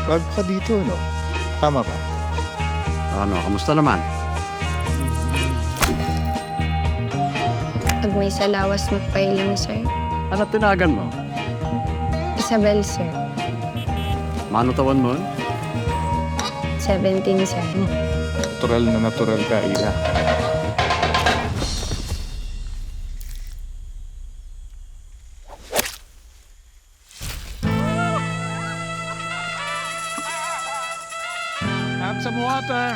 Bago ka dito, no? Tama ba? Ano, kamusta naman? Pag may salawas magpailing, sir. Ano tinagan mo? Isabel, sir. Mano tawan mo? 17, sir. Natural na natural ka, Ira. Have some water.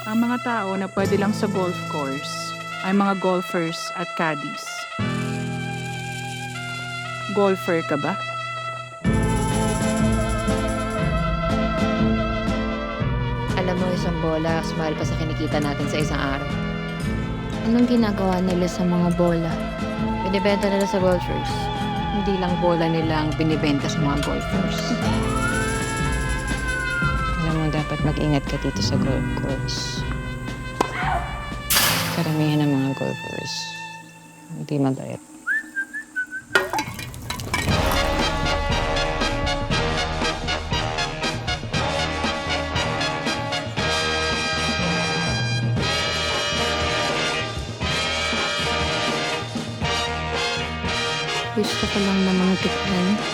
Ang mga tao na pwede lang sa golf course ay mga golfers at caddies. Golfer ka ba? Alam mo, isang bola, smile pa sa kinikita natin sa isang araw. Anong ginagawa nila sa mga bola? Binibenta nila sa golfers. Hindi lang bola nila ang binibenta sa mga golfers. Alam mo, dapat mag-ingat ka dito sa golf course. Karamihan ng mga golfers, hindi mabait. Gusto ko lang namang tikman